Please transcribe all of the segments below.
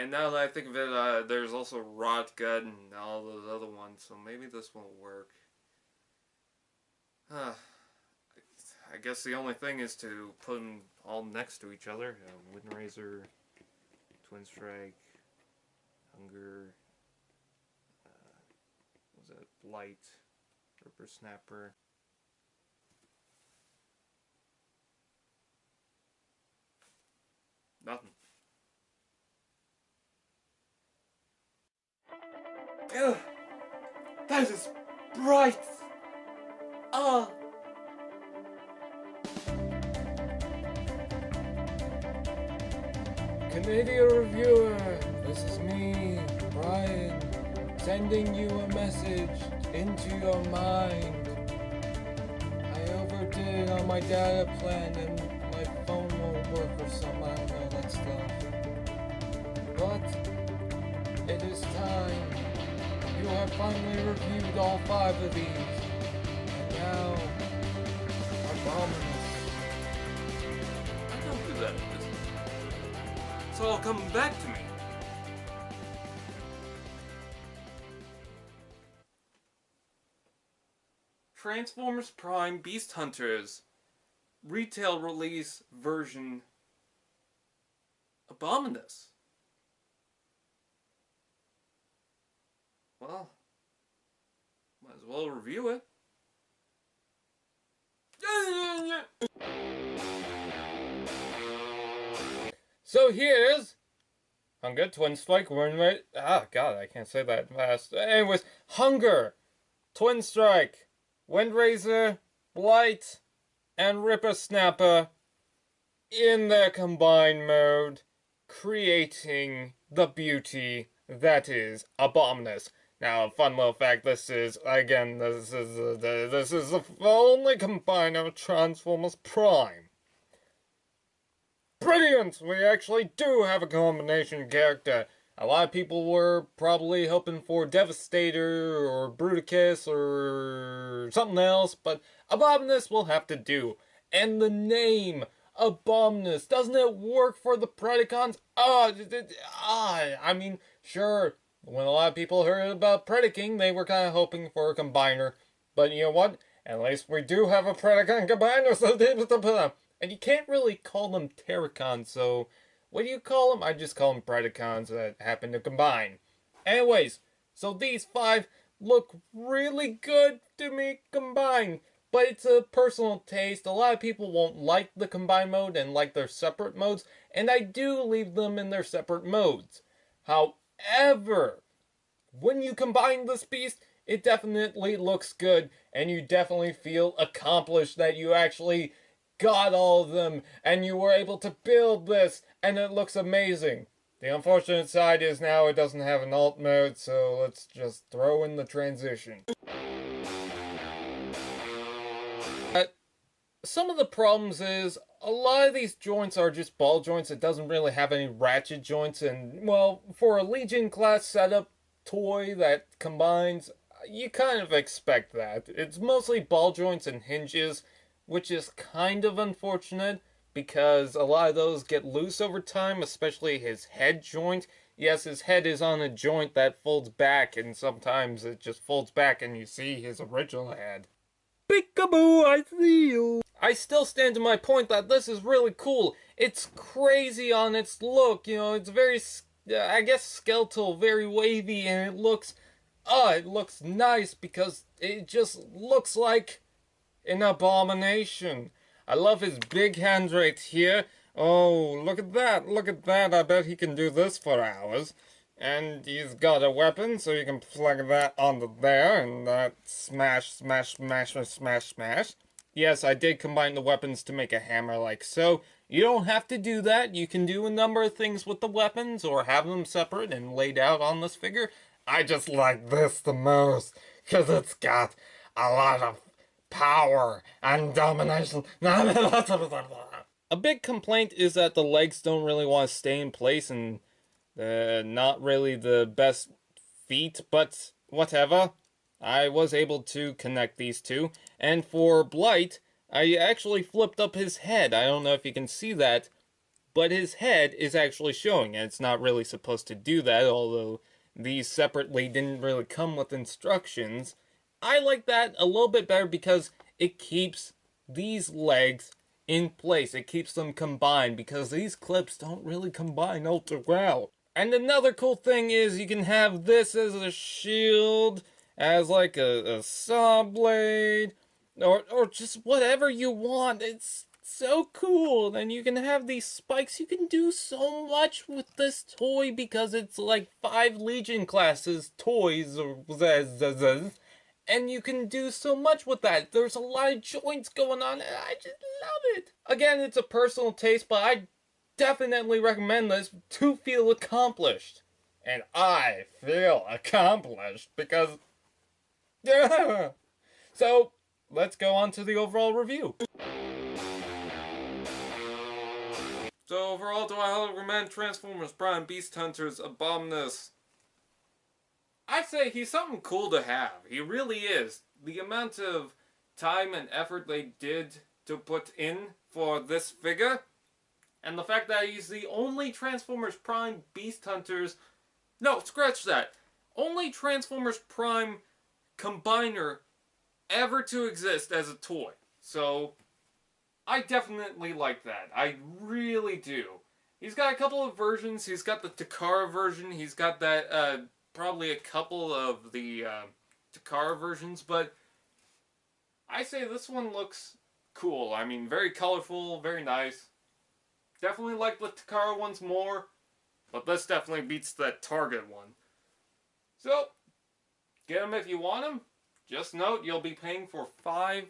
And now that I think of it, there's also Rot Gut and all those other ones, so maybe this won't work. I guess the only thing is to put them all next to each other. Windrazor, Twinstrike, Hun-Gurr, was that Blight, Rippersnapper. Nothing. Ugh, that is bright! Ah! Canadia reviewer, this is me, Brian, sending you a message into your mind. I overdid it on my data plan and my phone won't work or something, I don't know that stuff. But it is time. You have finally reviewed all 5 of these. And now, Abominus. I don't do that in this. It's all coming back to me. Transformers Prime Beast Hunters retail release version Abominus. Well, might as well review it. So here's Hun-Gurr, Twinstrike, God, I can't say that fast. Anyways, Hun-Gurr, Twinstrike, Windrazor, Blight, and Rippersnapper in their combined mode, creating the beauty that is Abominus. Now, a fun little fact, this is the only combiner of Transformers Prime. Brilliant! We actually do have a combination character. A lot of people were probably hoping for Devastator or Bruticus or something else, but Abominus will have to do. And the name, Abominus, doesn't it work for the Predacons? I mean, sure, when a lot of people heard about Predacon, they were kind of hoping for a combiner. But you know what? At least we do have a Predacon combiner, so and you can't really call them Charticons, so what do you call them? I just call them Predacons that happen to combine. Anyways, so these 5 look really good to me combined, but it's a personal taste. A lot of people won't like the combined mode and like their separate modes, and I do leave them in their separate modes. However, when you combine this beast, it definitely looks good, and you definitely feel accomplished that you actually got all of them, and you were able to build this, and it looks amazing. The unfortunate side is now it doesn't have an alt mode, so let's just throw in the transition. Some of the problems is, a lot of these joints are just ball joints. It doesn't really have any ratchet joints, and, well, for a Legion class setup toy that combines, you kind of expect that. It's mostly ball joints and hinges, which is kind of unfortunate, because a lot of those get loose over time, especially his head joint. Yes, his head is on a joint that folds back, and sometimes it just folds back and you see his original head. Peekaboo, I see you! I still stand to my point that this is really cool. It's crazy on its look, you know, it's very, I guess, skeletal, very wavy, and it looks nice because it just looks like an abomination. I love his big hand right here. Oh, look at that, I bet he can do this for hours. And he's got a weapon, so you can plug that onto there, and that smash, smash, smash, smash, smash. Yes, I did combine the weapons to make a hammer like so. You don't have to do that. You can do a number of things with the weapons, or have them separate and laid out on this figure. I just like this the most, because it's got a lot of power and domination. A big complaint is that the legs don't really want to stay in place, and not really the best feet, but whatever. I was able to connect these two, and for Blight, I actually flipped up his head. I don't know if you can see that, but his head is actually showing, and it's not really supposed to do that, although these separately didn't really come with instructions. I like that a little bit better because it keeps these legs in place. It keeps them combined because these clips don't really combine ultra well. And another cool thing is you can have this as a shield, as like a saw blade, or just whatever you want. It's so cool. And you can have these spikes. You can do so much with this toy because it's like 5 Legion classes toys, and you can do so much with that. There's a lot of joints going on, and I just love it. Again, it's a personal taste, but I definitely recommend this to feel accomplished. And I feel accomplished because... yeah. So, let's go on to the overall review. So overall, do I highly recommend Transformers Prime Beast Hunters Abominus? I'd say he's something cool to have. He really is. The amount of time and effort they did to put in for this figure, and the fact that he's the only Transformers Prime Beast Hunters... no, scratch that. Only Transformers Prime combiner ever to exist as a toy. So, I definitely like that. I really do. He's got a couple of versions. He's got the Takara version. He's got that, probably a couple of the Takara versions, but I say this one looks cool. I mean, very colorful, very nice. Definitely like the Takara ones more, but this definitely beats that Target one. So, get them if you want them. Just note, you'll be paying for 5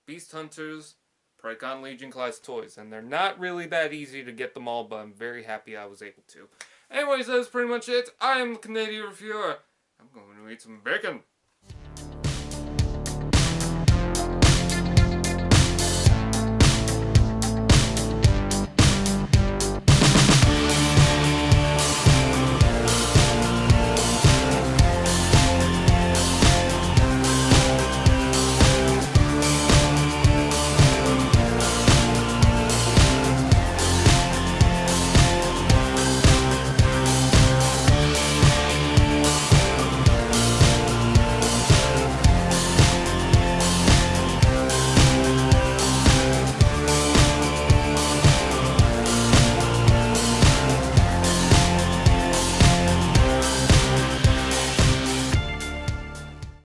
Beast Hunters Predacon Legion class toys, and they're not really that easy to get them all, but I'm very happy I was able to. Anyways, that's pretty much it. I am the Canadia Reviewer. I'm going to eat some bacon.